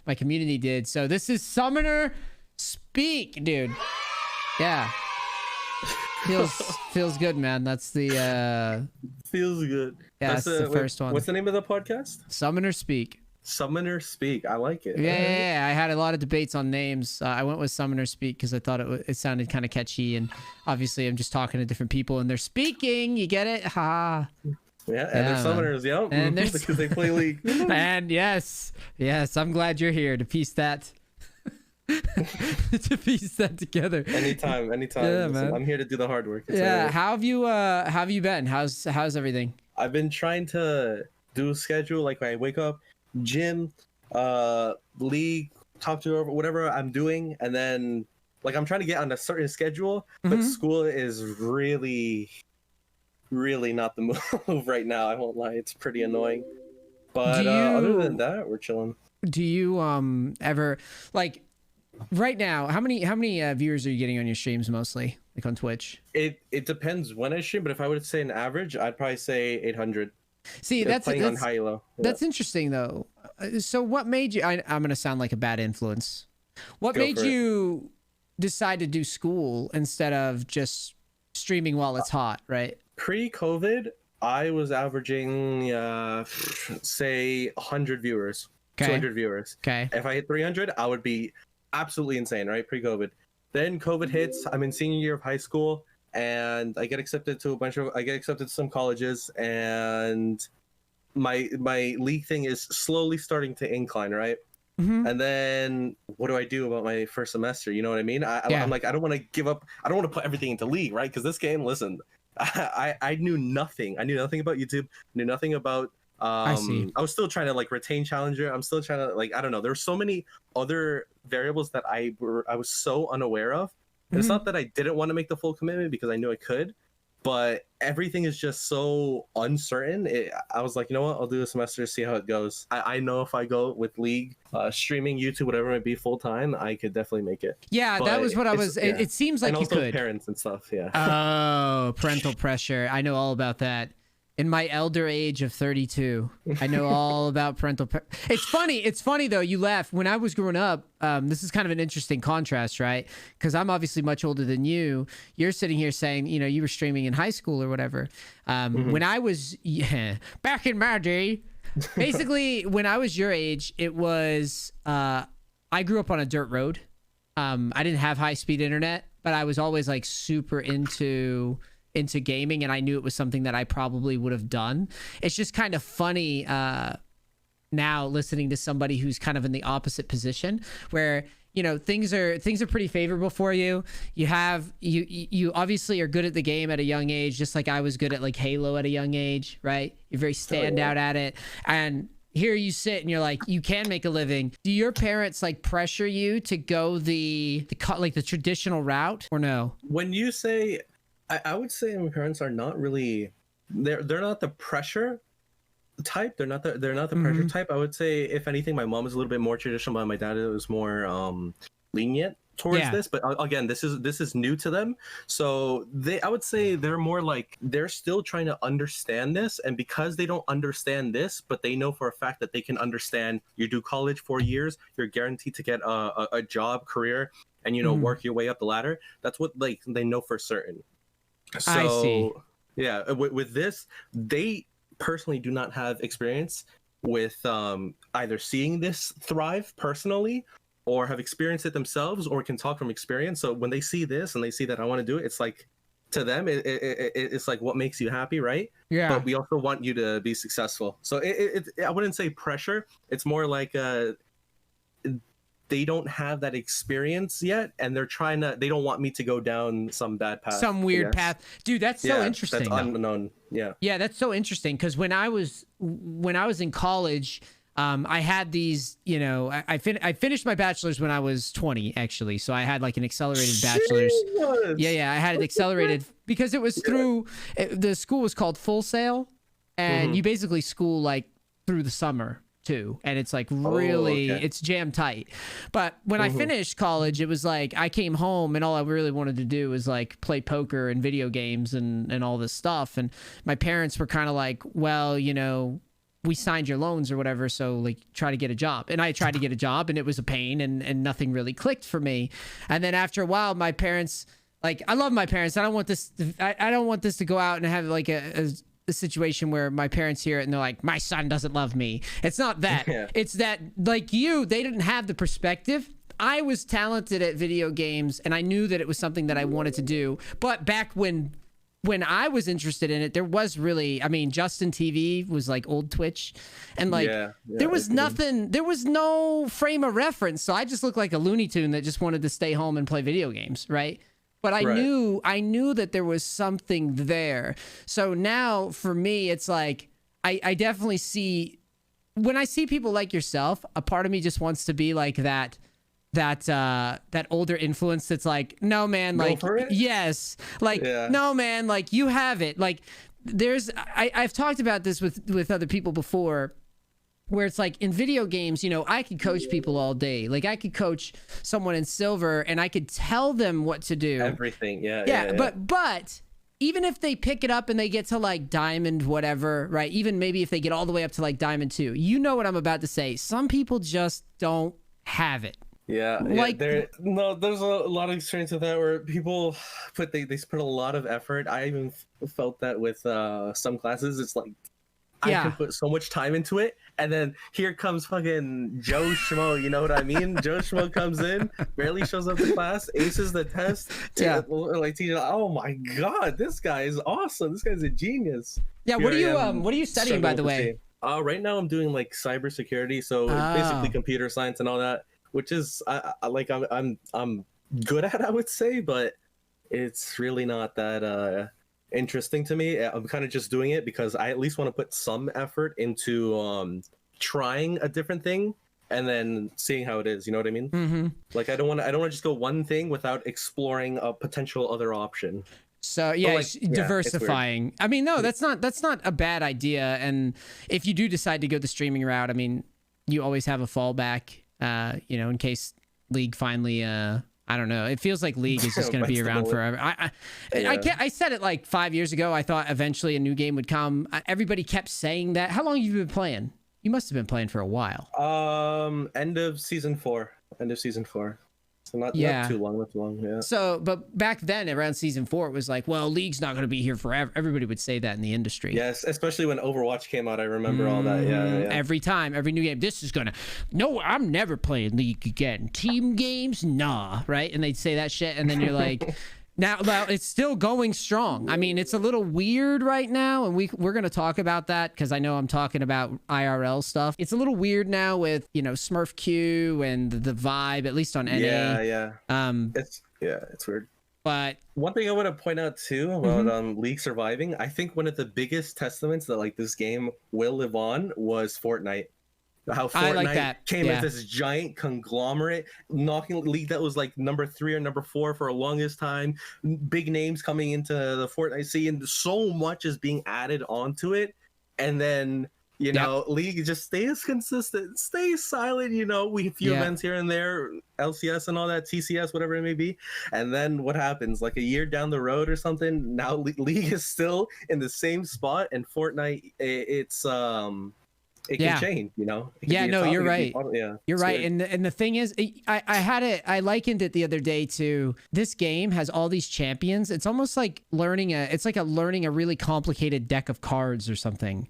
My community did. So this is Summoner Speak, dude. Yeah. Feels good, man. That's the feels good. Yeah, that's the first one. What's the name of the podcast? Summoner Speak. Summoner Speak. I like it. Yeah, I had a lot of debates on names. I went with Summoner Speak because I thought it sounded kind of catchy, and obviously I'm just talking to different people and they're speaking. You get it? Ha. Yeah, and they're summoners, yeah. And because they play League. And yes, I'm glad you're here to piece that. To piece that together. Anytime. Yeah, man. I'm here to do the hard work. Yeah. How have you been? How's everything? I've been trying to do a schedule, like when I wake up, gym, league, talk to whoever, whatever I'm doing, and then like I'm trying to get on a certain schedule, but school is really not the move right now. I won't lie, it's pretty annoying. But other than that, we're chilling. Do you ever like right now? How many viewers are you getting on your streams mostly, like on Twitch? It depends when I stream, but if I would say an average, I'd probably say 800. See, that's on high elo. Yeah. That's interesting though. So what made you? I'm gonna sound like a bad influence. What made you decide to do school instead of just streaming while it's hot? Right. Pre-COVID, I was averaging say 100 viewers, 200 viewers. Okay. If I hit 300, I would be absolutely insane, right? Pre-COVID. Then COVID hits. I'm in senior year of high school, and I get accepted to some colleges, and my league thing is slowly starting to incline, right? And then what do I do about my first semester? You know what I mean? I'm like, I don't want to give up. I don't want to put everything into league, right? Because this game, listen, I knew nothing. I knew nothing about YouTube. Knew nothing about. I was still trying to like retain challenger. I'm still trying to like, I don't know. There were so many other variables that I was so unaware of. And it's not that I didn't want to make the full commitment because I knew I could, but everything is just so uncertain. I was like, you know what? I'll do a semester, see how it goes. I know if I go with league, streaming, YouTube, whatever it might be full time, I could definitely make it. Yeah, but that was what I was. Yeah. It seems like and you also could. Parents and stuff. Yeah. Oh, parental pressure. I know all about that. In my elder age of 32, I know all about parental. It's funny though. You laugh. When I was growing up, this is kind of an interesting contrast, right? Because I'm obviously much older than you. You're sitting here saying, you know, you were streaming in high school or whatever. When I was back in my day, basically when I was your age, it was I grew up on a dirt road. I didn't have high-speed internet, but I was always like super into gaming, and I knew it was something that I probably would have done. It's just kind of funny now listening to somebody who's kind of in the opposite position where, you know, things are pretty favorable for you. You obviously are good at the game at a young age, just like I was good at like Halo at a young age, right? You're very standout at it. And here you sit and you're like, you can make a living. Do your parents like pressure you to go the traditional route or no? When you say, I would say my parents are not really, they're not the pressure type. They're not the pressure type. I would say if anything, my mom is a little bit more traditional, but my dad was more lenient towards this. But again, this is new to them. So I would say they're more like, they're still trying to understand this. And because they don't understand this, but they know for a fact that they can understand, you do college 4 years, you're guaranteed to get a job, career, and, you know, work your way up the ladder. That's what like they know for certain. So, I see. Yeah, with this, they personally do not have experience with either seeing this thrive personally or have experienced it themselves or can talk from experience. So when they see this and they see that I want to do it, it's like, to them, it's like, what makes you happy, right? Yeah. But we also want you to be successful. So I wouldn't say pressure. It's more like they don't have that experience yet, and they don't want me to go down some bad path. Some weird path. Dude, that's so interesting. That's unknown. Yeah. Yeah, that's so interesting, because when I was in college, I had these, you know, I finished my bachelor's when I was 20, actually. So I had like an accelerated bachelor's. Yeah, I had it accelerated because it was through, the school was called Full Sail, and you basically school like through the summer too, and it's like really it's jam tight. But when I finished college, it was like I came home and all I really wanted to do was like play poker and video games and all this stuff, and my parents were kind of like, well, you know, we signed your loans or whatever, so like try to get a job. And I tried to get a job and it was a pain, and nothing really clicked for me. And then after a while, my parents, like, I love my parents. I don't want this to go out and have like a situation where my parents hear it and they're like, my son doesn't love me. It's not that. Yeah. It's that, like, they didn't have the perspective. I was talented at video games and I knew that it was something that I wanted to do. But back when I was interested in it, there was really, I mean, Justin TV was like old Twitch, and like there was nothing, there was no frame of reference. So I just looked like a Looney Tune that just wanted to stay home and play video games, right? But I knew that there was something there. So now for me, it's like I definitely see, when I see people like yourself, a part of me just wants to be like that older influence that's like, no man, like, yes, like, no man, like, you have it. Like, I've talked about this with other people before, where it's like, in video games, you know, I could coach people all day. Like, I could coach someone in silver and I could tell them what to do. Everything. But even if they pick it up and they get to like diamond whatever, right? Even maybe if they get all the way up to like diamond 2, you know what I'm about to say. Some people just don't have it. Yeah, like there's a lot of experience with that where people they put a lot of effort. I even felt that with some classes. It's like I can put so much time into it, and then here comes fucking Joe Schmo. You know what I mean? Joe Schmo comes in, barely shows up to class, aces the test. Like teaching. Oh my god, this guy is awesome. This guy's a genius. Yeah. What are you studying, by the way? Right now I'm doing like cybersecurity, so basically computer science and all that. Which is I'm good at, I would say, but it's really not that interesting to me. I'm kind of just doing it because I at least want to put some effort into trying a different thing and then seeing how it is. You know what I mean? Mm-hmm. Like I don't want to just go one thing without exploring a potential other option. So diversifying. I mean, no, that's not a bad idea. And if you do decide to go the streaming route, I mean, you always have a fallback. You know, in case League finally, I don't know. It feels like League is just going to be around forever. I said it like 5 years ago. I thought eventually a new game would come. Everybody kept saying that. How long have you been playing? You must have been playing for a while. End of season 4. So not too long. Yeah. So, but back then around season 4, it was like, well, League's not going to be here forever. Everybody would say that in the industry. Yes, especially when Overwatch came out. I remember all that. Yeah. Every time, every new game, no, I'm never playing League again. Team games, nah, right? And they'd say that shit, and then you're like, now it's still going strong. I mean, it's a little weird right now, and we're going to talk about that because I know I'm talking about IRL stuff. It's a little weird now with, you know, Smurf Q and the vibe, at least on NA. Yeah. It's weird. But one thing I want to point out too about League surviving, I think one of the biggest testaments that like this game will live on was Fortnite. How Fortnite came as this giant conglomerate, knocking League that was like number 3 or number 4 for a longest time. Big names coming into the Fortnite scene. So much is being added onto it, and then you know League just stays consistent, stays silent. You know, we few events here and there, LCS and all that, TCS, whatever it may be, and then what happens? Like a year down the road or something, now League is still in the same spot, and Fortnite, it can change, you know? You're right. You're right. And the thing is, I likened it the other day to this game has all these champions. It's almost like learning a really complicated deck of cards or something.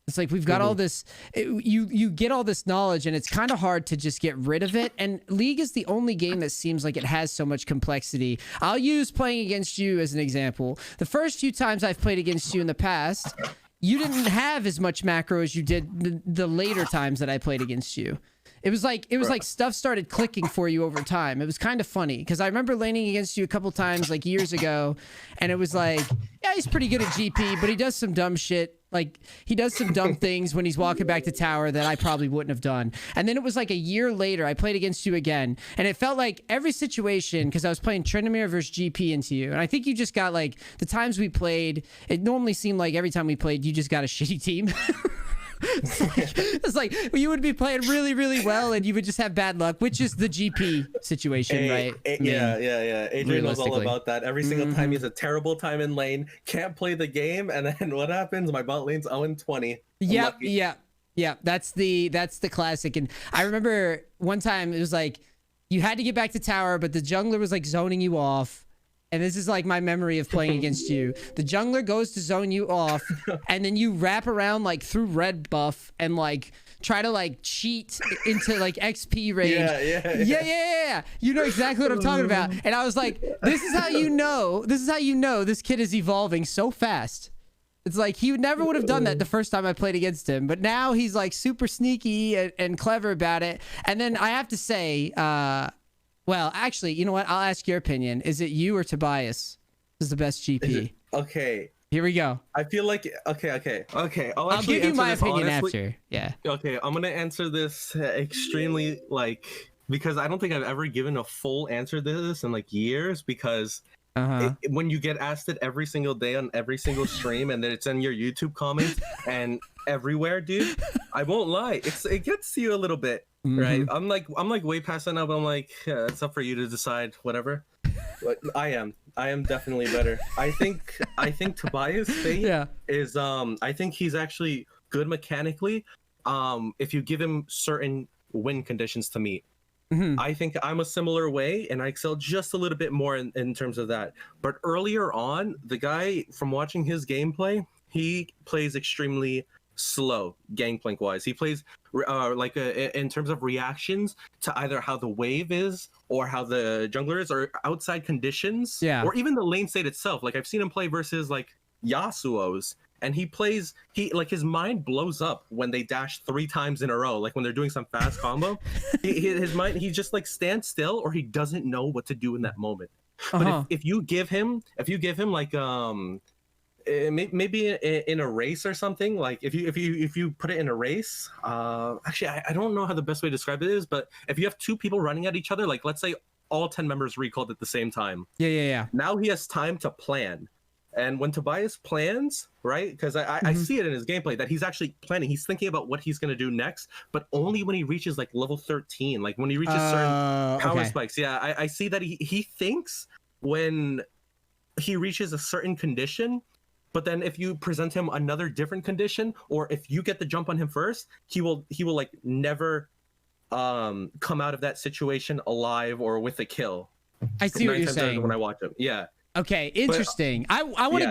It's like we've got all this, you get all this knowledge and it's kind of hard to just get rid of it. And League is the only game that seems like it has so much complexity. I'll use playing against you as an example. The first few times I've played against you in the past, you didn't have as much macro as you did the later times that I played against you. It was like stuff started clicking for you over time. It was kind of funny because I remember laning against you a couple times like years ago, and it was like, yeah, he's pretty good at GP, but he does some dumb shit. Like he does some dumb things when he's walking back to tower that I probably wouldn't have done. And then it was like a year later, I played against you again, and it felt like every situation, because I was playing Tryndamere versus GP into you, and I think you just got like the times we played. It normally seemed like every time we played, you just got a shitty team. It's like you would be playing really, really well, and you would just have bad luck, which is the GP situation, right? Adrian knows all about that. Every single time he has a terrible time in lane, can't play the game, and then what happens? My bot lane's 0-20. Yeah. Yeah, that's the classic. And I remember one time it was like you had to get back to tower, but the jungler was like zoning you off. And this is like my memory of playing against you. The jungler goes to zone you off, and then you wrap around like through red buff and like try to like cheat into like XP range. Yeah. You know exactly what I'm talking about. And I was like, this is how you know this kid is evolving so fast. It's like he never would have done that the first time I played against him, but now he's like super sneaky and clever about it. And then I have to say, well, actually, you know what? I'll ask your opinion. Is it you or Tobias is the best GP? Okay. Here we go. I feel like okay. I'll give you my opinion after. Yeah. Okay, I'm gonna answer this extremely because I don't think I've ever given a full answer to this in like years because when you get asked it every single day on every single stream and then it's in your YouTube comments and everywhere, dude, I won't lie, it gets to you a little bit, right? I'm like way past that now, but I'm like, yeah, it's up for you to decide, whatever. But I am definitely better. I think Tobias Fate is I think he's actually good mechanically if you give him certain win conditions to meet. I think I'm a similar way and I excel just a little bit more in terms of that. But earlier on, the guy, from watching his gameplay, he plays extremely slow Gangplank wise. He plays in terms of reactions to either how the wave is or how the jungler is or outside conditions, or even the lane state itself. Like I've seen him play versus like Yasuo's, and his mind blows up when they dash 3 times in a row, like when they're doing some fast combo. His mind, he just like stands still or he doesn't know what to do in that moment. But if you give him like maybe in a race or something, like if you put it in a race, actually I don't know how the best way to describe it is, but if you have 2 people running at each other, like let's say all 10 members recalled at the same time, now he has time to plan. And when Tobias plans, right, because I see it in his gameplay that he's actually planning, he's thinking about what he's going to do next, but only when he reaches like level 13, like when he reaches certain power spikes. I see that he thinks when he reaches a certain condition. But then if you present him another different condition, or if you get the jump on him first, he will like never come out of that situation alive or with a kill. I see what you're saying. When I watch him. Yeah. Okay, interesting. But, I want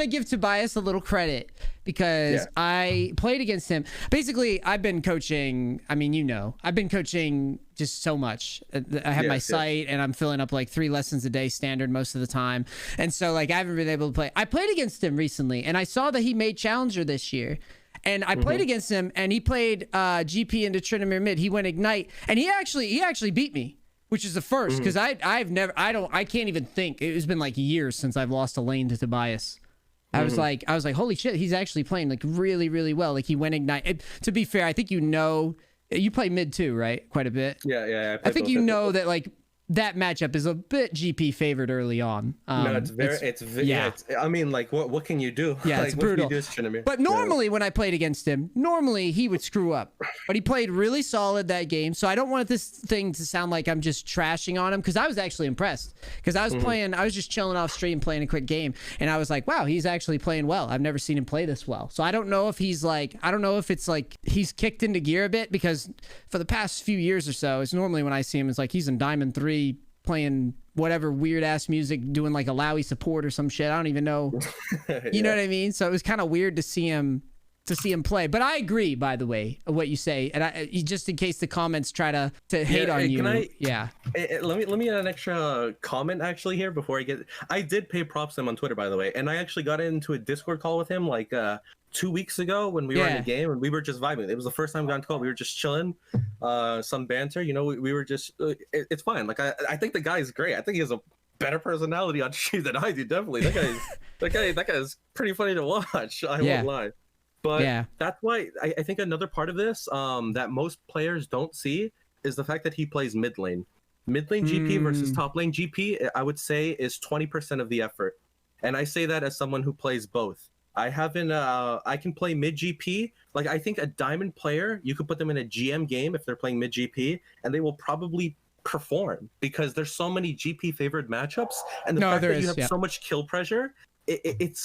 to give Tobias a little credit because I played against him. Basically, I've been coaching. I mean, I've been coaching just so much. I have my site and I'm filling up like 3 lessons a day standard most of the time. And so like I haven't been able to play. I played against him recently and I saw that he made Challenger this year. And I played against him and he played GP into Tryndamere mid. He went Ignite and he actually beat me, which is the first, because I can't even think. It's been like years since I've lost a lane to Tobias. I was like, holy shit, he's actually playing like really, really well. Like he went Ignite. To be fair, I think you play mid too, right? Quite a bit. Yeah. I think that like that matchup is a bit GP favored early on. No, I mean, like, what can you do? Yeah, like, it's brutal. But normally when I played against him, he would screw up. But he played really solid that game. So I don't want this thing to sound like I'm just trashing on him, because I was actually impressed. Because I was I was just chilling off stream playing a quick game, and I was like, wow, he's actually playing well. I've never seen him play this well. So I don't know if it's like he's kicked into gear a bit, because for the past few years or so, it's normally when I see him, it's like he's in Diamond 3 playing whatever weird ass music, doing like a Lowy support or some shit. I don't even know. You know what I mean? So it was kind of weird to see him play. But I agree, by the way, what you say. And just in case the comments try to hate on you. Let me add an extra comment actually here before I did pay props to him on Twitter, by the way. And I actually got into a Discord call with him like 2 weeks ago when we were in a game and we were just vibing. It was the first time we got into call. We were just chilling, some banter. We were just. It's fine. Like I think the guy is great. I think he has a better personality on stream than I do. Definitely, that guy is pretty funny to watch. I won't lie. But that's why I think another part of this that most players don't see is the fact that he plays mid lane. Mid lane GP versus top lane GP, I would say, is 20% of the effort. And I say that as someone who plays both. I can play mid GP. Like, I think a diamond player, you could put them in a GM game if they're playing mid GP, and they will probably perform because there's so many GP favored matchups, and the fact that you have so much kill pressure, it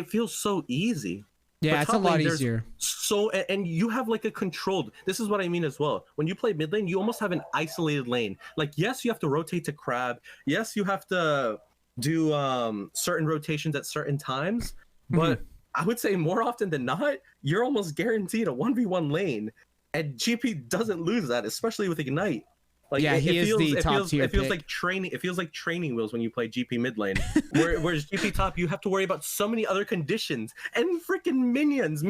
feels so easy. Yeah, it's a lot easier. So, and you have like a controlled, this is what I mean as well. When you play mid lane, you almost have an isolated lane. Like, yes, you have to rotate to crab. Yes, you have to do certain rotations at certain times. But I would say more often than not, you're almost guaranteed a 1v1 lane. And GP doesn't lose that, especially with Ignite. Like, yeah, it feels like training. It feels like training wheels when you play GP mid lane. Whereas GP top, you have to worry about so many other conditions and freaking minions.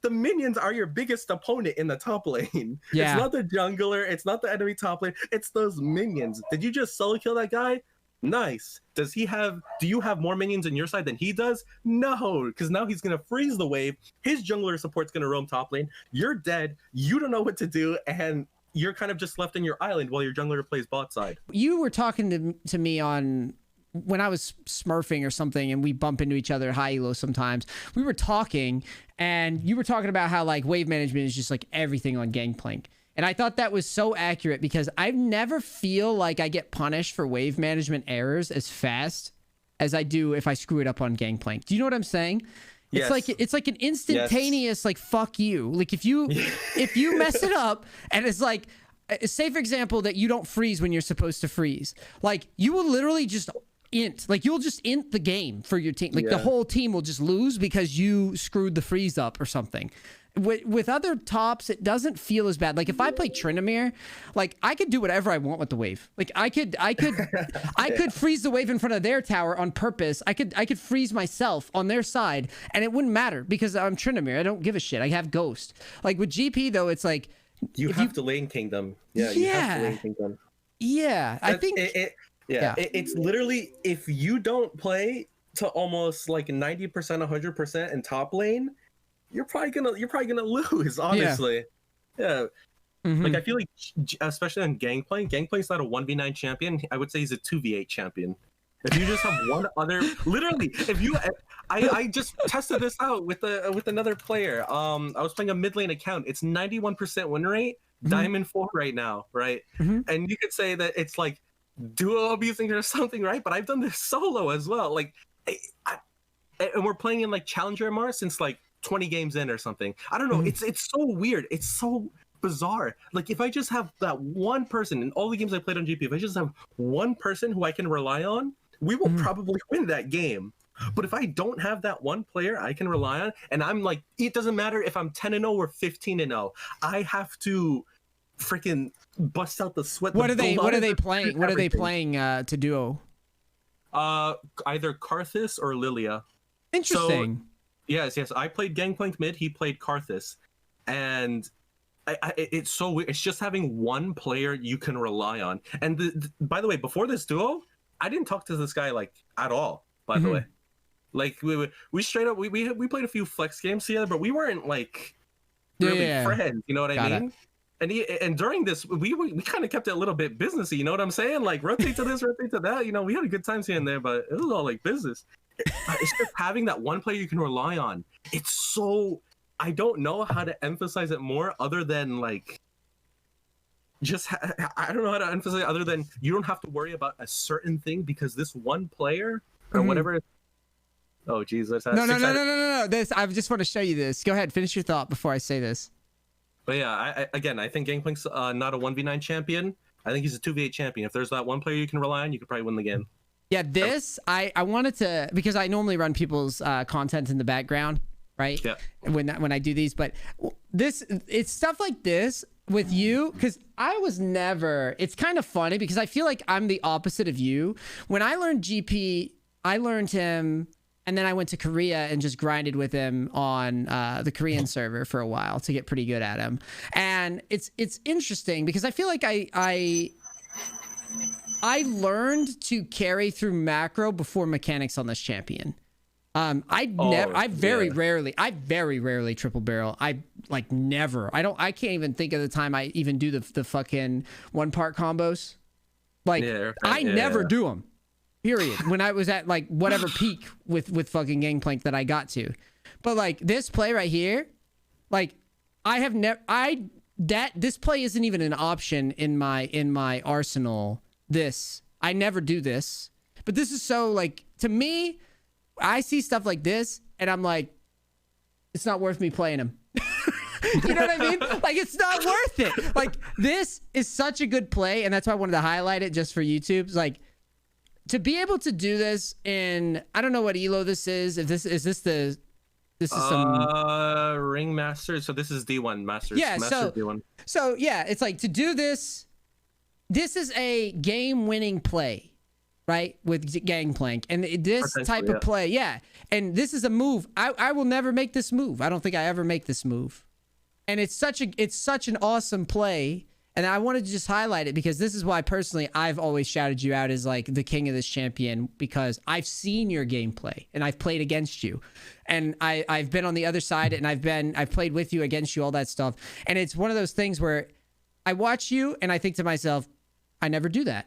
The minions are your biggest opponent in the top lane. Yeah. It's not the jungler. It's not the enemy top lane. It's those minions. Did you just solo kill that guy? Nice. Do you have more minions on your side than he does? No, because now he's gonna freeze the wave. His jungler support's gonna roam top lane. You're dead. You don't know what to do, and you're kind of just left in your island while your jungler plays bot side. You were talking to me on when I was smurfing or something, and we bump into each other at high elo sometimes. We were talking, and you were talking about how like wave management is just like everything on Gangplank. And I thought that was so accurate because I never feel like I get punished for wave management errors as fast as I do if I screw it up on Gangplank. Do you know what I'm saying? Yes. It's like an instantaneous like fuck you. Like if you mess it up and it's like, say for example that you don't freeze when you're supposed to freeze. Like you will literally just you'll just int the game for your team. Like the whole team will just lose because you screwed the freeze up or something. With other tops, it doesn't feel as bad. Like if I play Tryndamere, like I could do whatever I want with the wave. Like I could freeze the wave in front of their tower on purpose. I could freeze myself on their side, and it wouldn't matter because I'm Tryndamere. I don't give a shit. I have Ghost. Like with GP though, it's like you have to lane kingdom. Yeah, you have to lane kingdom. Yeah, I think it's literally if you don't play to almost like 90%, 100% in top lane, you're probably gonna lose, honestly. Yeah. Like I feel like especially on Gangplank's not a 1v9 champion. I would say he's a 2v8 champion. If you just have one other, literally, if you, I just tested this out with another player. I was playing a mid lane account. It's 91% win rate, Diamond 4 right now, right? And you could say that it's like duo abusing or something, right? But I've done this solo as well. Like, and we're playing in like Challenger MR since like 20 games in or something. I don't know. It's so weird. It's so bizarre. Like if I just have that one person in all the games I played on GP, if I just have one person who I can rely on, we will probably win that game. But if I don't have that one player I can rely on, and I'm like, it doesn't matter if I'm 10-0 or 15-0, I have to freaking bust out the sweat. What are they playing? What are they playing to duo? Either Karthus or Lilia. Interesting. So, yes. I played Gangplank mid. He played Karthus, and it's so weird. It's just having one player you can rely on. And by the way, before this duo, I didn't talk to this guy like at all. By the way, like we straight up we played a few flex games together, but we weren't like really friends. You know what I mean? And during this, we kind of kept it a little bit businessy. You know what I'm saying? Like rotate to this, rotate to that. You know, we had a good time here and there, but it was all like business. It's just having that one player you can rely on. It's so, I don't know how to emphasize it more other than like just I don't know how to emphasize it other than you don't have to worry about a certain thing because this one player or whatever. Oh Jesus! No. This I just want to show you this. Go ahead, finish your thought before I say this. But yeah, I think Gangplank's not a 1v9 champion. I think he's a 2v8 champion. If there's that one player you can rely on, you could probably win the game. Yeah, this I wanted to, because I normally run people's content in the background, right? Yeah. When I do these, but it's stuff like this with you, because I was never. It's kind of funny because I feel like I'm the opposite of you. When I learned GP, I learned him. And then I went to Korea and just grinded with him on the Korean server for a while to get pretty good at him. And it's interesting because I feel like I learned to carry through macro before mechanics on this champion. I very rarely triple barrel. I like never. I can't even think of the time I even do the fucking one part combos. Like I never do them. Period. When I was at like whatever peak with fucking Gangplank that I got to. But like this play right here, like I have never this play isn't even an option in my arsenal. I never do this. But this is so like, to me, I see stuff like this and I'm like, it's not worth me playing him. You know what I mean? Like, it's not worth it. Like, this is such a good play, and that's why I wanted to highlight it just for YouTube. It's like, to be able to do this in, I don't know what elo this is. If this is some Ring Masters. So this is D1 Masters. Yeah, Masters D1. So yeah, it's like to do this. This is a game-winning play, right? With Gangplank, and this type of play, yeah. And this is a move. I will never make this move. I don't think I ever make this move. And it's such an awesome play. And I wanted to just highlight it because this is why personally I've always shouted you out as like the king of this champion, because I've seen your gameplay and I've played against you, and I've been on the other side, and I've played with you, against you, all that stuff. And it's one of those things where I watch you and I think to myself, I never do that.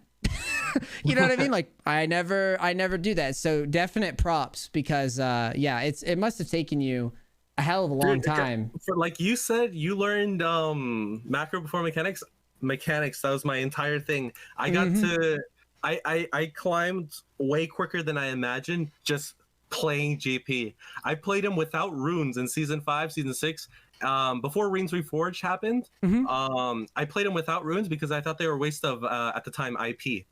You know what I mean? Like I never do that. So definite props, because yeah, it must have taken you a hell of a long time. For, like you said, you learned macro before mechanics. That was my entire thing. I got to I climbed way quicker than I imagined just playing GP. I played him without runes in season 5, season 6. Before Runes Reforged happened, I played him without runes because I thought they were a waste of at the time IP.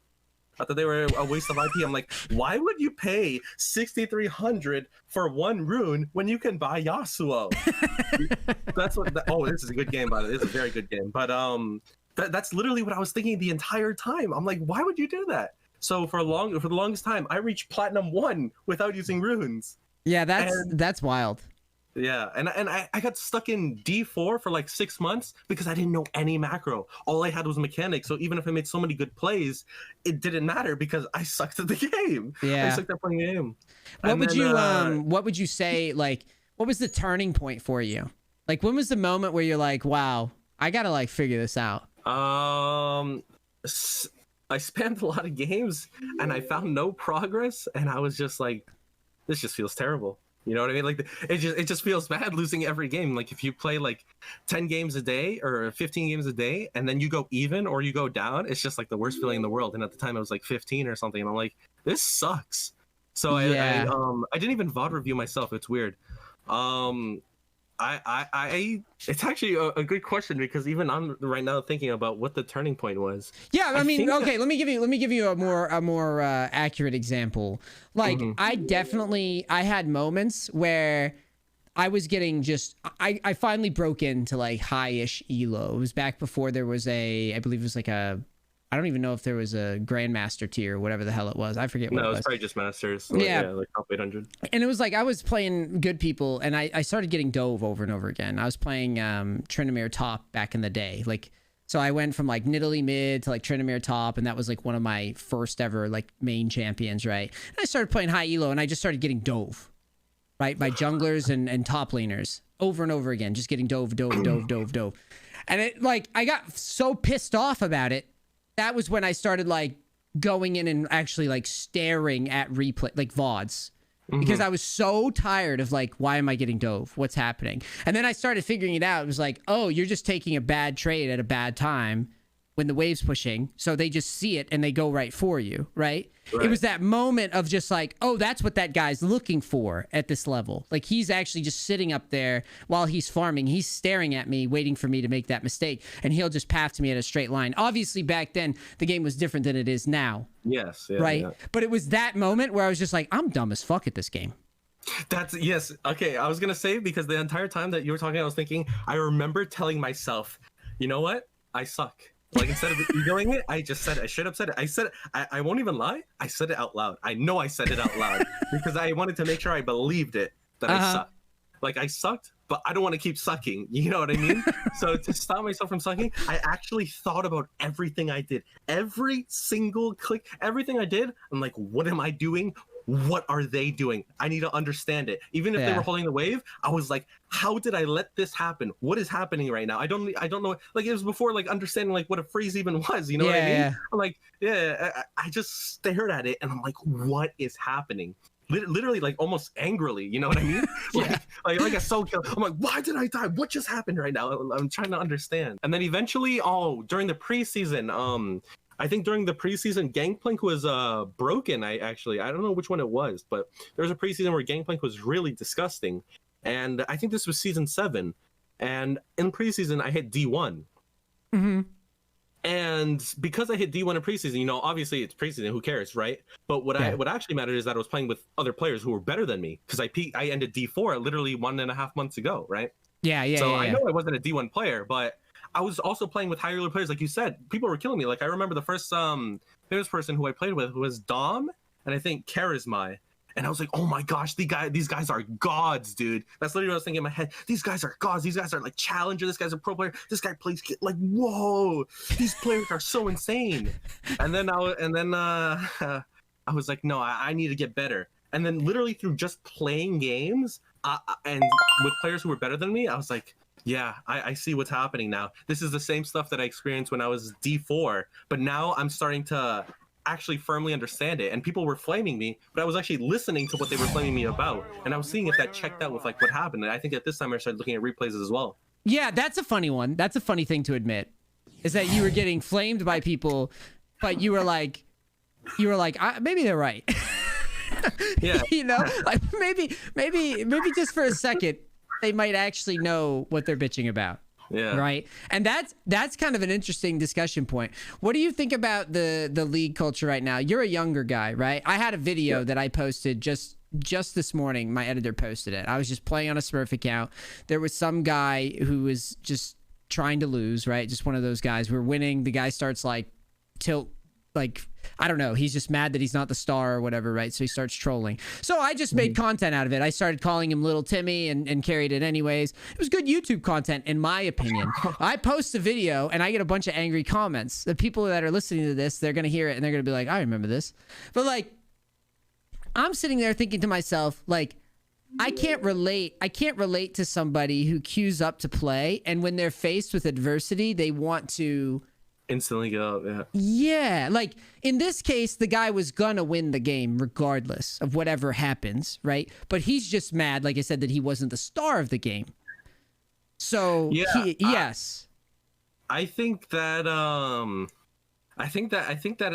I thought they were a waste of IP. I'm like, why would you pay 6,300 for one rune when you can buy Yasuo? That's what. Oh, this is a good game, by the way. This is a very good game. But that's literally what I was thinking the entire time. I'm like, why would you do that? So for the longest time, I reached Platinum 1 without using runes. Yeah, that's wild. Yeah, and I got stuck in D4 for like 6 months because I didn't know any macro. All I had was mechanics. So even if I made so many good plays, it didn't matter because I sucked at the game. Yeah, I sucked at playing the game. What would you say? Like, what was the turning point for you? Like, when was the moment where you're like, wow, I gotta like figure this out? I spammed a lot of games and I found no progress, and I was just like, this just feels terrible. You know what I mean? Like it just feels bad losing every game. Like if you play like 10 games a day or 15 games a day and then you go even or you go down, it's just like the worst feeling in the world. And at the time I was like 15 or something, and I'm like, this sucks. So I didn't even VOD review myself. It's weird. It's actually a good question, because even I'm right now thinking about what the turning point was. Yeah, I mean, okay, let me give you a more accurate example. Like, I had moments where I was getting I finally broke into like high-ish elo. It was back before there was I believe it was like I don't even know if there was a Grandmaster tier or whatever the hell it was. I forget what it was. No, it's probably just Masters. Yeah, like top 800. And it was like I was playing good people, and I started getting dove over and over again. I was playing Tryndamere top back in the day. Like, so I went from like Nidalee mid to like Tryndamere top, and that was like one of my first ever like main champions, right? And I started playing high elo, and I just started getting dove, right, by junglers and top laners over and over again, just getting dove. And it, like, I got so pissed off about it. That was when I started like going in and actually like staring at replay, like VODs, because I was so tired of like, why am I getting dove? What's happening? And then I started figuring it out. It was like, oh, you're just taking a bad trade at a bad time when the wave's pushing. So they just see it and they go right for you, right? It was that moment of just like, oh, that's what that guy's looking for at this level. Like, he's actually just sitting up there while he's farming. He's staring at me, waiting for me to make that mistake. And he'll just path to me in a straight line. Obviously, back then, the game was different than it is now. Yes. Yeah, right? Yeah. But it was that moment where I was just like, I'm dumb as fuck at this game. Yes. Okay, I was going to say, because the entire time that you were talking, I was thinking, I remember telling myself, you know what? I suck. Like, instead of egoing it, I just said it. I should have said it. I said it. I won't even lie. I said it out loud. I know I said it out loud because I wanted to make sure I believed it, that I sucked. Like, I sucked, but I don't want to keep sucking. You know what I mean? So to stop myself from sucking, I actually thought about everything I did. Every single click, everything I did. I'm like, what am I doing? What are they doing? I need to understand it. Even if they were holding the wave, I was like, how did I let this happen? What is happening right now? I don't know. Like, it was before like understanding like what a freeze even was. You know what I mean? Yeah. I'm like, I just stared at it and I'm like, what is happening? Literally, like, almost angrily, you know what I mean? like a soul kill. I'm like, why did I die? What just happened right now? I'm trying to understand. And then eventually, during the preseason, I think during the preseason, Gangplank was broken. I don't know which one it was, but there was a preseason where Gangplank was really disgusting. and I think this was season 7. And in preseason, I hit D1. Mm-hmm. And because I hit D1 in preseason, you know, obviously it's preseason, who cares, right? But what actually mattered is that I was playing with other players who were better than me, because I ended D4 literally 1.5 months ago, right? So I know I wasn't a D1 player, but I was also playing with higher level players, like you said. People were killing me. Like I remember the first famous person who I played with was Dom, and I think Charisma. And I was like, oh my gosh, these guys are gods, dude. That's literally what I was thinking in my head. These guys are gods. These guys are like challenger. This guy's a pro player. This guy plays like, whoa, these players are so insane. And then I was like, no, I need to get better. And then literally through just playing games and with players who were better than me, I was like, yeah, I see what's happening now. This is the same stuff that I experienced when I was D4, but now I'm starting to actually firmly understand it. And people were flaming me, but I was actually listening to what they were flaming me about, and I was seeing if that checked out with like what happened. And I think at this time I started looking at replays as well. Yeah, that's a funny one. That's a funny thing to admit, is that you were getting flamed by people, but you were like, maybe they're right. Yeah. You know, like maybe just for a second they might actually know what they're bitching about. Yeah. Right. And that's kind of an interesting discussion point. What do you think about the league culture right now? You're a younger guy, right? I had a video that I posted just this morning. My editor posted it. I was just playing on a Smurf account. There was some guy who was just trying to lose, right? Just one of those guys. We're winning. The guy starts like I don't know. He's just mad that he's not the star or whatever, right? So he starts trolling. So I just made content out of it. I started calling him Little Timmy and carried it anyways. It was good YouTube content, in my opinion. I post a video and I get a bunch of angry comments. The people that are listening to this, they're going to hear it and they're going to be like, I remember this. But like, I'm sitting there thinking to myself, like, I can't relate to somebody who queues up to play, and when they're faced with adversity, they want to instantly go up. Yeah, like in this case, the guy was gonna win the game regardless of whatever happens, right? But he's just mad, like I said, that he wasn't the star of the game. So yeah, yes, I think that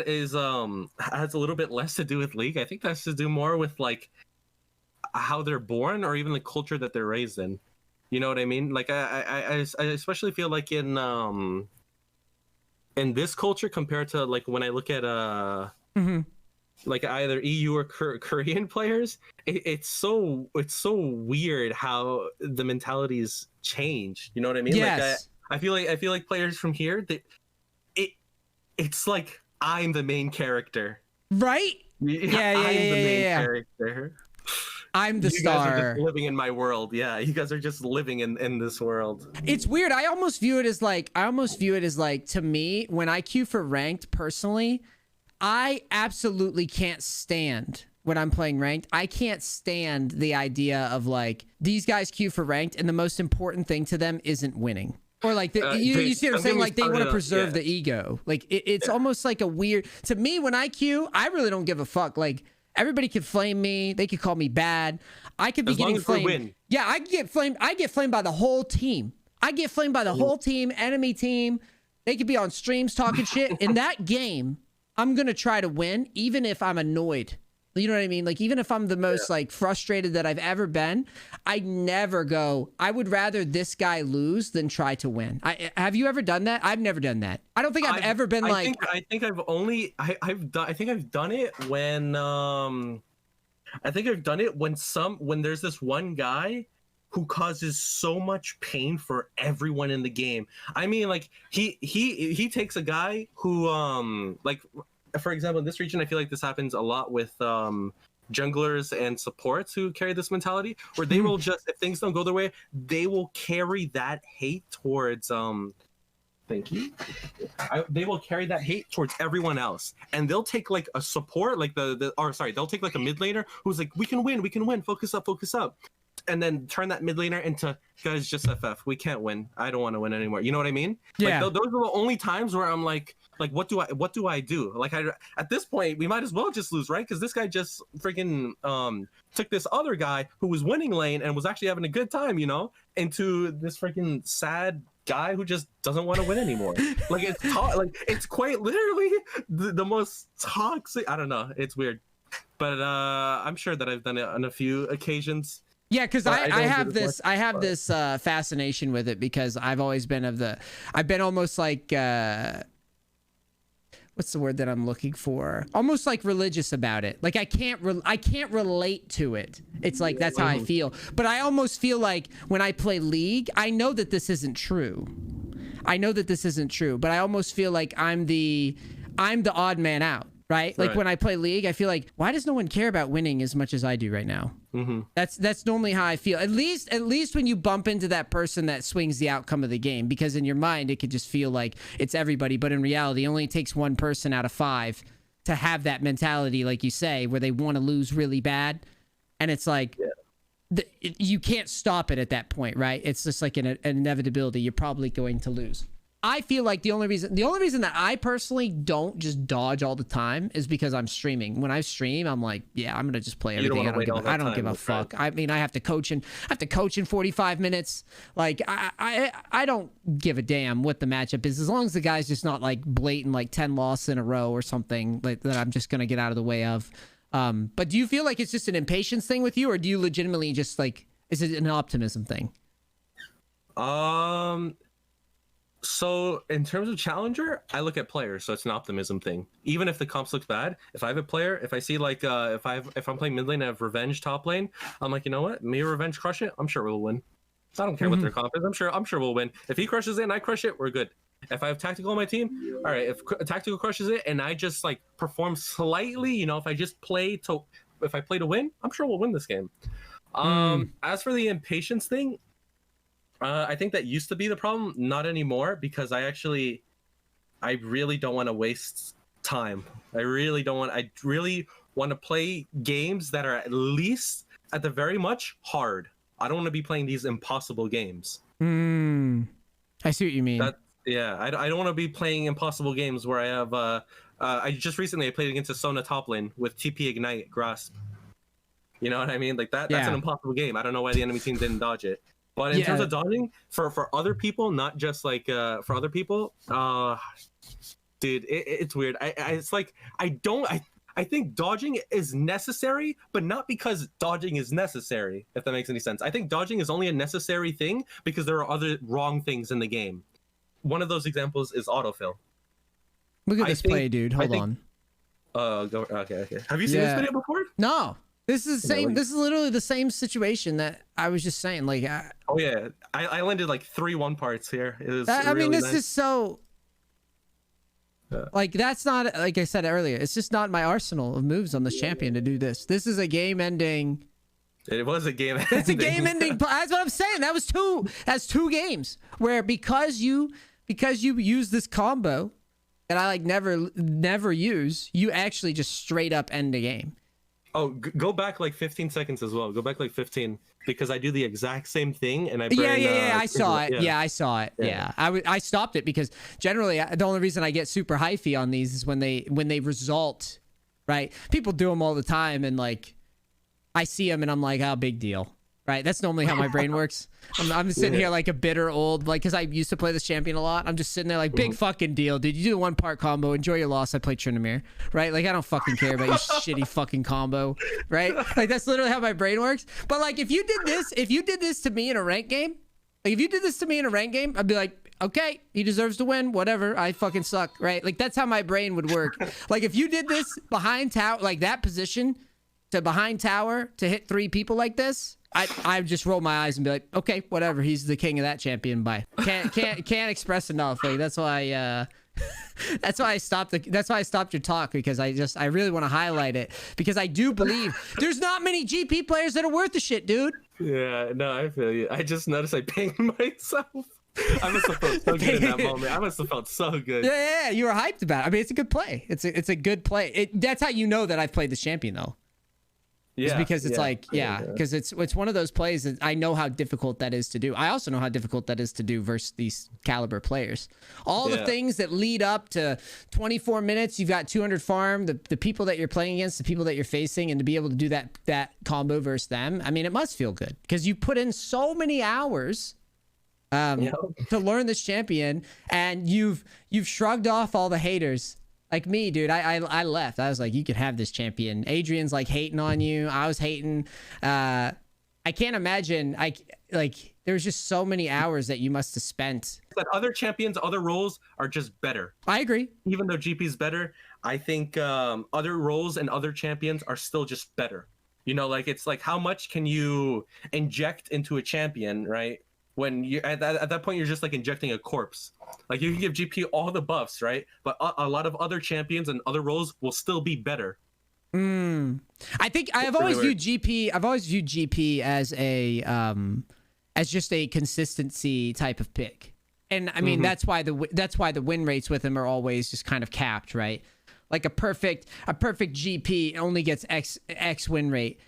is has a little bit less to do with League. I think that has to do more with like how they're born, or even the culture that they're raised in. You know what I mean? Like I especially feel like in this culture compared to like when I look at like either EU or Korean players, it's so weird how the mentalities change. You know what I mean? Yes. Like I feel like players from here, it's like I'm the main character, right? Yeah. I'm the main character. I'm the star. You guys are just living in my world. Yeah, you guys are just living in this world. It's weird. I almost view it as like, to me, when I queue for ranked personally, I absolutely can't stand when I'm playing ranked. I can't stand the idea of like, these guys queue for ranked and the most important thing to them isn't winning. Or like, you see what I'm saying? Like they want to preserve the ego. Like it's almost like a weird, to me, when I queue, I really don't give a fuck. Like, everybody could flame me. They could call me bad. I could be getting flamed. Yeah, I get flamed. I get flamed by the whole team. Whole team, enemy team. They could be on streams talking shit. In that game, I'm going to try to win, even if I'm annoyed. You know what I mean? Like, even if I'm the most like frustrated that I've ever been, I never go, I would rather this guy lose than try to win. Have you ever done that? I've never done that. I don't think I've ever been I think I've done it when there's this one guy who causes so much pain for everyone in the game. I mean, like he takes a guy who like, for example, in this region, I feel like this happens a lot with junglers and supports who carry this mentality, where they will just, if things don't go their way, they will carry that hate towards thank you. They will carry that hate towards everyone else, and they'll take like a support, like they'll take like a mid laner who's like, we can win, focus up, and then turn that mid laner into, guys, just FF, we can't win, I don't want to win anymore. You know what I mean? Yeah. Like, those are the only times where I'm like what do I do? Like, at this point we might as well just lose, right? Because this guy just freaking took this other guy who was winning lane and was actually having a good time, you know, into this freaking sad guy who just doesn't want to win anymore. Like, it's quite literally the most toxic. I don't know, it's weird, but I'm sure that I've done it on a few occasions. Yeah, because I have this fascination with it, because I've always been I've been almost like what's the word that I'm looking for? Almost like religious about it. Like I can't relate to it. It's like that's how I feel. But I almost feel like when I play League, I know that this isn't true. But I almost feel like I'm the odd man out, right? Like when I play League, I feel like, why does no one care about winning as much as I do right now? That's normally how I feel. At least when you bump into that person that swings the outcome of the game, because in your mind it could just feel like it's everybody, but in reality it only takes one person out of 5 to have that mentality, like you say, where they want to lose really bad, and it's like you can't stop it at that point, right? It's just like an inevitability. You're probably going to lose. I feel like the only reason that I personally don't just dodge all the time is because I'm streaming. When I stream, I'm like, yeah, I'm gonna just play everything. I don't give a fuck. I mean, I have to coach in 45 minutes. Like, I don't give a damn what the matchup is, as long as the guy's just not like blatant, like 10 losses in a row or something like that. I'm just gonna get out of the way of. But do you feel like it's just an impatience thing with you, or do you legitimately just like, is it an optimism thing? So in terms of challenger, I look at players, so it's an optimism thing. Even if the comps looks bad, if I have a player, if I see like if I'm playing mid lane and I have Revenge top lane, I'm like, you know what? Me or Revenge crush it, I'm sure we'll win. I don't care what their comp is. I'm sure we'll win. If he crushes it and I crush it, we're good. If I have Tactical on my team, all right. If Tactical crushes it and I just like perform slightly, you know, if I play to win, I'm sure we'll win this game. As for the impatience thing, I think that used to be the problem, not anymore, because I really don't want to waste time. I really want to play games that are at least, at the very much, hard. I don't want to be playing these impossible games. I see what you mean. I don't want to be playing impossible games where I have I just recently played against a Sona top lane with TP Ignite Grasp. You know what I mean? Like that's an impossible game. I don't know why the enemy team didn't dodge it. But in terms of dodging, for other people, not just like for other people, dude, it's weird. It's like I think dodging is necessary, but not because dodging is necessary, if that makes any sense. I think dodging is only a necessary thing because there are other wrong things in the game. One of those examples is autofill. Look at this play, dude. Hold on. Okay. Have you seen this video before? No. This is the same. This is literally the same situation that I was just saying. Like, I landed like 3 1 parts here. It was I mean, this nice. is so. Like, that's not, like I said earlier, it's just not my arsenal of moves on this champion to do this. This is a game-ending. It was a game. It's a game-ending. That's what I'm saying. That's 2 games where because you use this combo that I like never use, you actually just straight up end the game. Oh, go back like 15 seconds as well. Go back like 15 because I do the exact same thing and I I saw it. Yeah, I saw it. Yeah. I stopped it because generally the only reason I get super hyphy on these is when they result, right? People do them all the time and like I see them and I'm like, oh, big deal. Right? That's normally how my brain works. I'm sitting here like a bitter old, like, because I used to play this champion a lot. I'm just sitting there like, big fucking deal, dude. You do the 1-part combo. Enjoy your loss. I played Tryndamere. Right? Like, I don't fucking care about your shitty fucking combo. Right? Like, that's literally how my brain works. But, like, if you did this to me in a rank game, I'd be like, okay, he deserves to win. Whatever. I fucking suck. Right? Like, that's how my brain would work. Like, if you did this behind tower, like that position to behind tower to hit 3 people like this, I just roll my eyes and be like, okay, whatever. He's the king of that champion. Bye. Can't express enough. Like that's why I stopped your talk because I really want to highlight it because I do believe there's not many GP players that are worth the shit, dude. Yeah, no, I feel you. I just noticed I pinged myself. I must have felt so good in that moment. I must have felt so good. Yeah, you were hyped about it. I mean, it's a good play. It's a good play. That's how you know that I've played this champion though. Yeah, it's because it's because it's one of those plays that I know how difficult that is to do. I also know how difficult that is to do versus these caliber players. All the things that lead up to 24 minutes, you've got 200 farm, the people that you're playing against, the people that you're facing, and to be able to do that combo versus them, I mean, it must feel good because you put in so many hours to learn this champion, and you've shrugged off all the haters. Like me, dude, I left. I was like, you could have this champion. Adrian's like hating on you. I was hating. I I can't imagine. There's just so many hours that you must have spent. But other champions, other roles are just better. I agree. Even though GP is better, I think other roles and other champions are still just better. You know, like it's like how much can you inject into a champion, right? When you at that point you're just like injecting a corpse. Like you can give GP all the buffs, right? But a lot of other champions and other roles will still be better. I think I've always viewed GP as a as just a consistency type of pick. And I mean that's why the win rates with him are always just kind of capped, right? Like a perfect GP only gets X win rate.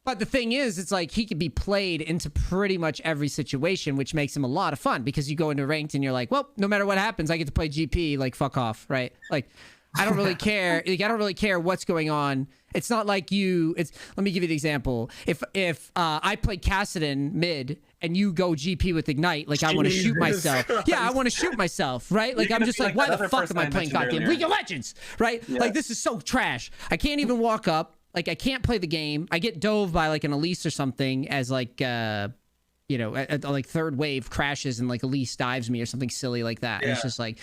But the thing is, it's like he could be played into pretty much every situation, which makes him a lot of fun because you go into ranked and you're like, well, no matter what happens, I get to play GP. Like, fuck off, right? Like, I don't really care. Like, I don't really care what's going on. It's not like you. Let me give you the example. If I play Kassadin mid and you go GP with Ignite, like I want to shoot myself. Yeah, I want to shoot myself, right? Like I'm just like, why the fuck am I playing goddamn League of Legends, right? Yeah. Like this is so trash. I can't even walk up. Like I can't play the game. I get dove by like an Elise or something as like you know, like third wave crashes and like Elise dives me or something silly like that. Yeah. And it's just like,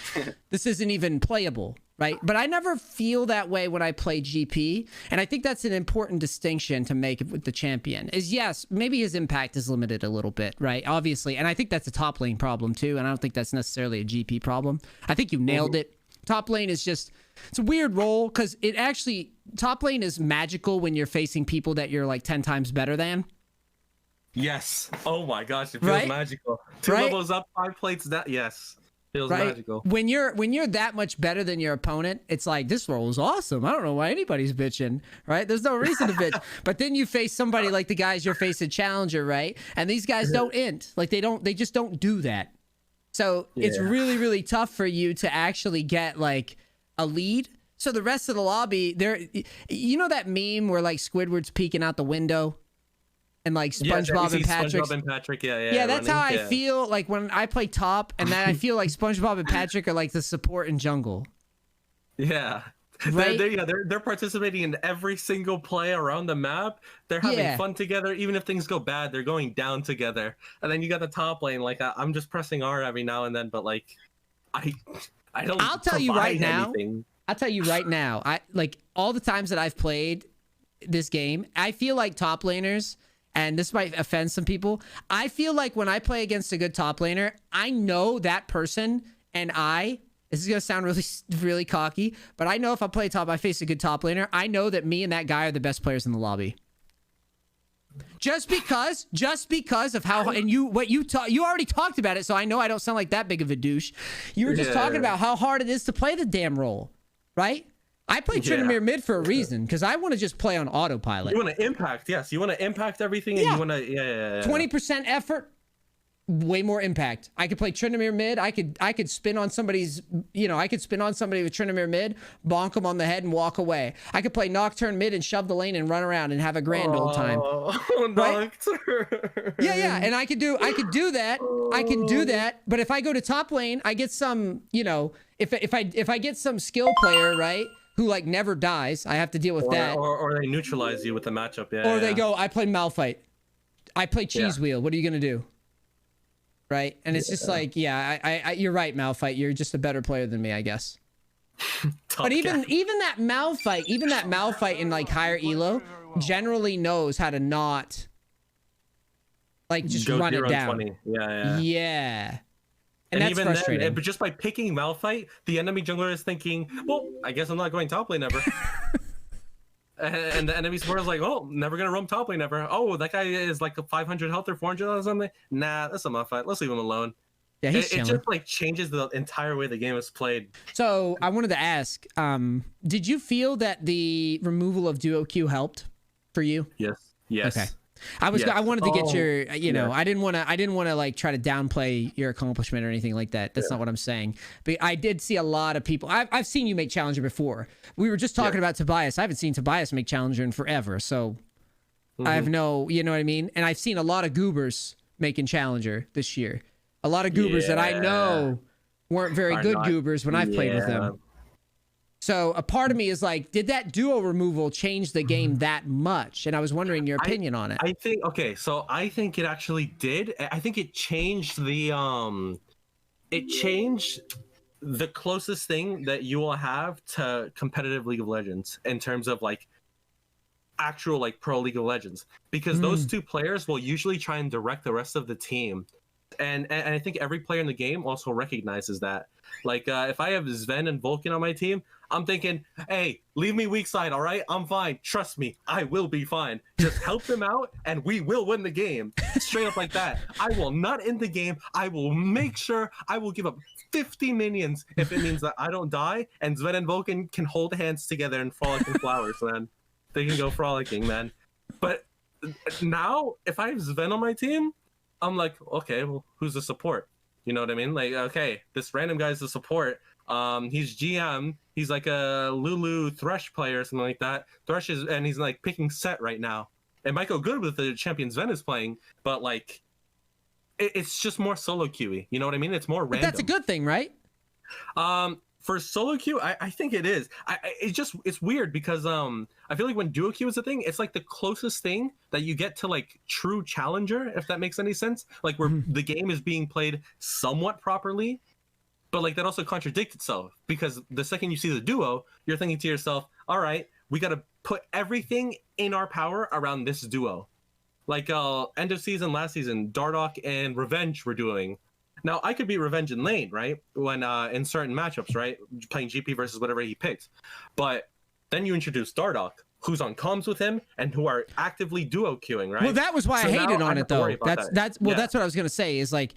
this isn't even playable, right? But I never feel that way when I play GP. And I think that's an important distinction to make with the champion is yes, maybe his impact is limited a little bit, right? Obviously. And I think that's a top lane problem too. And I don't think that's necessarily a GP problem. I think you nailed it. Top lane is just, it's a weird role because it actually, top lane is magical when you're facing people that you're like 10 times better than. Yes. Oh my gosh, it feels magical. Two levels up, 5 plates down. Yes. Feels magical. When you're that much better than your opponent, it's like this role is awesome. I don't know why anybody's bitching, right? There's no reason to bitch. But then you face somebody like the guys you're facing Challenger, right? And these guys don't int. Like they just don't do that. So it's really, really tough for you to actually get like a lead. So the rest of the lobby, you know that meme where like Squidward's peeking out the window? And like SpongeBob and Patrick. SpongeBob and Patrick, yeah, that's how I feel like when I play top, and then I feel like SpongeBob and Patrick are like the support in jungle. Yeah, right. They're participating in every single play around the map. They're having fun together, even if things go bad. They're going down together. And then you got the top lane. Like I'm just pressing R every now and then, but like I don't. I'll tell you right now. I'll tell you right now. I like all the times that I've played this game. I feel like top laners. And this might offend some people. I feel like when I play against a good top laner, I know that person and this is going to sound really, really cocky, but I know if I play top, I face a good top laner, I know that me and that guy are the best players in the lobby. Just because of how, and you already talked about it, so I know I don't sound like that big of a douche. You were just talking about how hard it is to play the damn role, right? I play Tryndamere mid for a reason because I want to just play on autopilot. You want to impact, yes. You want to impact everything, and you want to, 20% effort, way more impact. I could play Tryndamere mid. I could spin on somebody's, I could spin on somebody with Tryndamere mid, bonk them on the head, and walk away. I could play Nocturne mid and shove the lane and run around and have a grand old time. Right? Nocturne. Yeah, and I could do that. I can do that. But if I go to top lane, I get some, if I get some skill player, right? Who like never dies. I have to deal with that. Or they neutralize you with the matchup. Or they go, I play Malphite. I play Cheese Wheel. What are you going to do? Right? And it's just like, you're right, Malphite. You're just a better player than me, I guess. But even that Malphite in like higher elo generally knows how to not like just run it down. 20. Yeah. And that's even frustrating. Then, but just by picking Malphite, the enemy jungler is thinking, well, I guess I'm not going top lane ever. and the enemy supporter is like, oh, never going to roam top lane ever. Oh, that guy is like a 500 health or 400 or something. Nah, that's a Malphite. Let's leave him alone. Yeah, it just like changes the entire way the game is played. So I wanted to ask, did you feel that the removal of duo Q helped for you? Yes. Okay. I wanted to get your, I didn't want to like try to downplay your accomplishment or anything like that. That's not what I'm saying. But I did see a lot of people. I've seen you make Challenger before. We were just talking about Tobias. I haven't seen Tobias make Challenger in forever. So I have you know what I mean? And I've seen a lot of goobers making Challenger this year. A lot of goobers that I know weren't very good goobers when I've played with them. So a part of me is like, did that duo removal change the game that much? And I was wondering your opinion on it. I think, okay, so I think it actually did. I think it changed the closest thing that you will have to competitive League of Legends in terms of like actual like pro League of Legends, because those two players will usually try and direct the rest of the team. And I think every player in the game also recognizes that. Like, if I have Sven and Vulcan on my team, I'm thinking, hey, leave me weak side, all right? I'm fine. Trust me, I will be fine. Just help them out, and we will win the game. Straight up like that. I will not end the game. I will make sure I will give up 50 minions if it means that I don't die, and Sven and Vulcan can hold hands together and frolic in flowers, man. They can go frolicking, man. But now, if I have Sven on my team, I'm like, okay, well, who's the support? You know what I mean? Like, okay, this random guy's the support. He's GM. He's like a Lulu Thresh player or something like that. Thresh is, and he's like picking set right now. It might go good with the champion Sven is playing, but like, it's just more solo queuey. You know what I mean? It's more random. But that's a good thing, right? For solo queue, I think it is. It's weird because I feel like when duo queue is a thing, it's like the closest thing that you get to like true challenger, if that makes any sense. Like where the game is being played somewhat properly, but like that also contradicts itself, because the second you see the duo, you're thinking to yourself, all right, we got to put everything in our power around this duo. Like end of season last season, Dardoch and Revenge were doing. Now, I could be Revenge in lane, right? When in certain matchups, right? Playing GP versus whatever he picked. But then you introduce Dardoch, who's on comms with him and who are actively duo queuing, right? Well, that was why I hated on it, though. That's what I was going to say is like,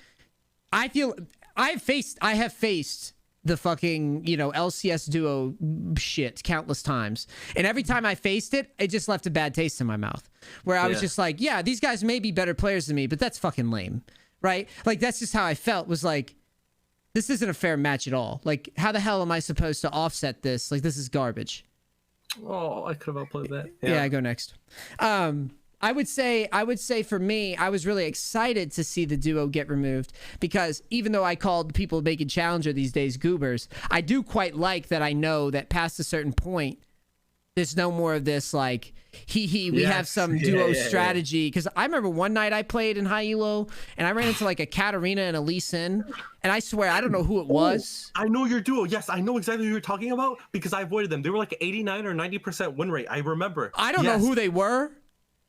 I feel I have faced the fucking, you know, LCS duo shit countless times. And every time I faced it, it just left a bad taste in my mouth. Where I was just like, yeah, these guys may be better players than me, but that's fucking lame. Right? Like, that's just how I felt, was like, this isn't a fair match at all. Like, how the hell am I supposed to offset this? Like, this is garbage. Oh, I could have outplayed that. Yeah, I go next. I would say for me, I was really excited to see the duo get removed, because even though I called people making Challenger these days goobers, I do quite like that I know that past a certain point, there's no more of this, like, we have some duo strategy. Because I remember one night I played in high elo, and I ran into like a Katarina and a Lee Sin, and I swear I don't know who it was. I know your duo. Yes, I know exactly who you're talking about, because I avoided them. They were like 89 or 90% win rate. I remember. I don't know who they were,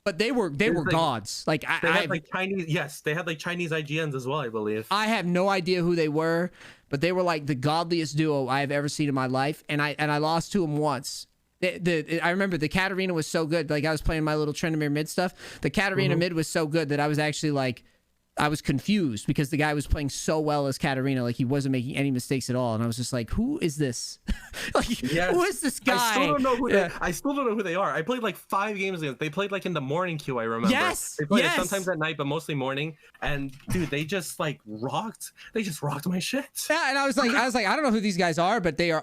but they were gods. Like they had like Chinese. Yes, they had like Chinese IGNs as well, I believe. I have no idea who they were, but they were like the godliest duo I have ever seen in my life, and I lost to them once. I remember the Katarina was so good. Like, I was playing my little Trendemir mid stuff. The Katarina mid was so good that I was actually like, I was confused, because the guy was playing so well as Katarina. Like, he wasn't making any mistakes at all. And I was just like, who is this? Like, who is this guy? I still don't know who they are. I played like 5 games against. They played like in the morning queue, I remember. Yes. They played sometimes at night, but mostly morning. And dude, they just like rocked. They just rocked my shit. Yeah, and I was like, I don't know who these guys are, but they are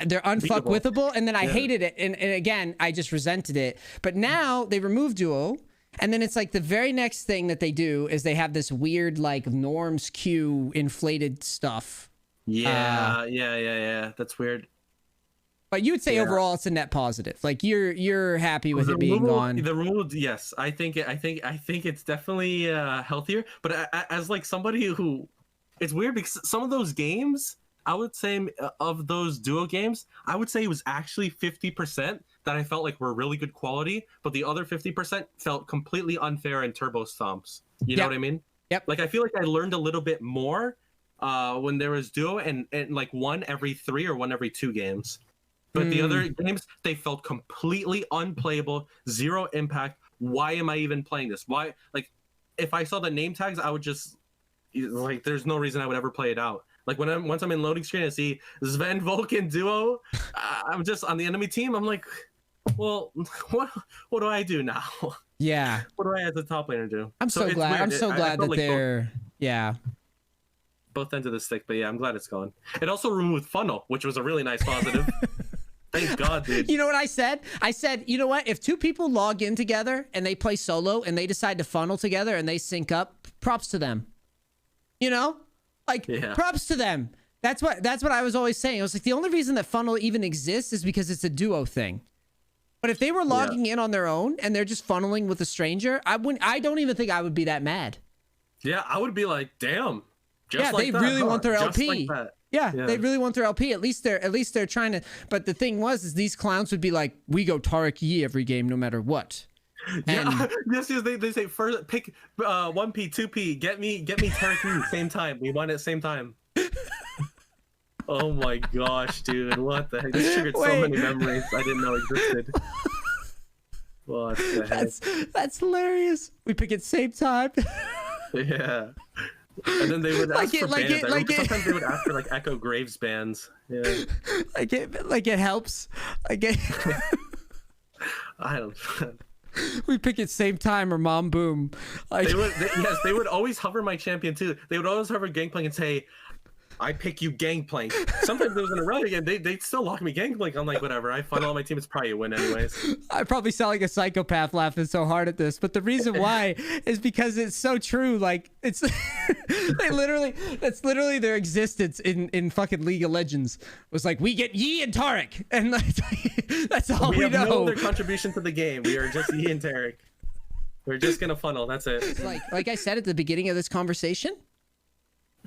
they're unfuckwithable. And then I hated it, and again I just resented it. But now they removed duo, and then it's like the very next thing that they do is they have this weird like norms queue inflated stuff. That's weird. But you would say overall it's a net positive. Like, you're happy with it being gone. The rule, yes, I think it's definitely healthier. But as like somebody who, it's weird because some of those games, I would say of those duo games, I would say it was actually 50% that I felt like were really good quality, but the other 50% felt completely unfair and turbo stomps. You know what I mean? Yep. Like, I feel like I learned a little bit more when there was duo and like one every 3 or one every 2 games. But the other games, they felt completely unplayable, 0 impact. Why am I even playing this? Why? Like, if I saw the name tags, I would just, like, there's no reason I would ever play it out. Like, once I'm in loading screen and see Sven Vulcan duo, I'm just on the enemy team. I'm like, well, what do I do now? Yeah. What do I as a top laner do? I'm so glad. I'm so glad that they're both ends of the stick. But yeah, I'm glad it's gone. It also removed funnel, which was a really nice positive. Thank God, dude. You know what I said? I said, you know what? If 2 people log in together and they play solo and they decide to funnel together and they sync up, props to them. You know? Like, props to them. That's what I was always saying. I was like, the only reason that funnel even exists is because it's a duo thing. But if they were logging in on their own and they're just funneling with a stranger, I don't even think I would be that mad. Yeah, I would be like, damn. Just like they really want their LP. Like yeah, they really want their LP. At least they're trying to. But the thing is these clowns would be like, we go Tariq Yi every game no matter what. Yeah, yes, they say first pick 1P, 2P, get me Tariq Yi same time. We want it same time. Oh my gosh, dude, what the heck? This triggered so many memories I didn't know existed. What the heck? That's hilarious. We pick it same time. Yeah. And then they would ask for bands. Sometimes they would ask for like Echo Graves bands. Yeah. Like it helps. I don't. We pick it same time or mom boom. They would always hover my champion too. They would always hover Gangplank and say, I pick you Gangplank. Sometimes it was in a row again. They'd still lock me Gangplank. I'm like, whatever. I funnel on my team. It's probably a win anyways. I probably sound like a psychopath laughing so hard at this, but the reason why is because it's so true. Like it's that's literally their existence in fucking League of Legends was like, we get Yi and Tariq, and like, that's all we know. We have no other contribution to the game. We are just Yi and Tariq. We're just gonna funnel. That's it. Like I said at the beginning of this conversation,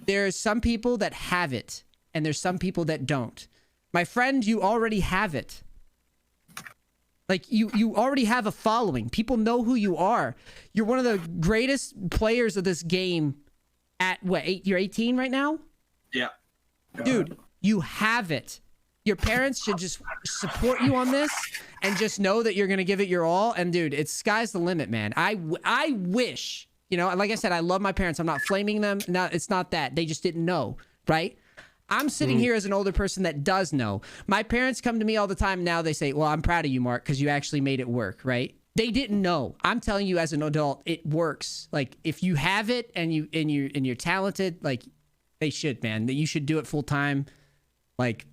there's some people that have it and there's some people that don't. My friend, you already have it. Like you already have a following. People know who you are. You're one of the greatest players of this game at what, you're 18 right now? Yeah. Dude, you have it. Your parents should just support you on this and just know that you're going to give it your all. And dude, it's sky's the limit, man. I wish, you know, like I said, I love my parents. I'm not flaming them. No, it's not that. They just didn't know, right? I'm sitting here as an older person that does know. My parents come to me all the time now. They say, well, I'm proud of you, Mark, because you actually made it work, right? They didn't know. I'm telling you as an adult, it works. Like if you have it and you're talented, like they should, man. That you should do it full time. Like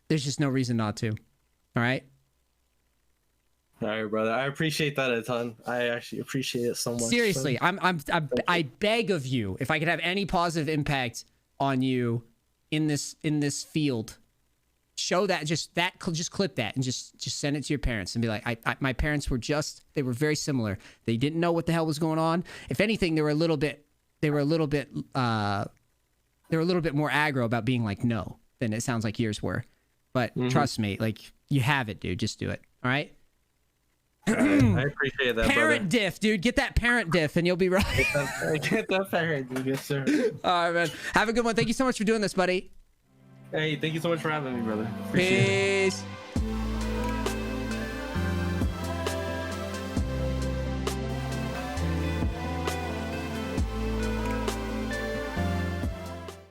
there's just no reason not to. All right? All right, brother. I appreciate that a ton. I actually appreciate it so much. Seriously, I beg of you, if I could have any positive impact on you in this field, show that, just clip that and just send it to your parents and be like, my parents were they were very similar. They didn't know what the hell was going on. If anything, they were a little bit more aggro about being like no than it sounds like yours were. But trust me, like you have it, dude. Just do it. All right. I appreciate that, parent diff, dude. Get that parent diff and you'll be right. Get that parent diff, yes, sir. All right, man. Have a good one. Thank you so much for doing this, buddy. Hey, thank you so much for having me, brother. Appreciate it. Peace.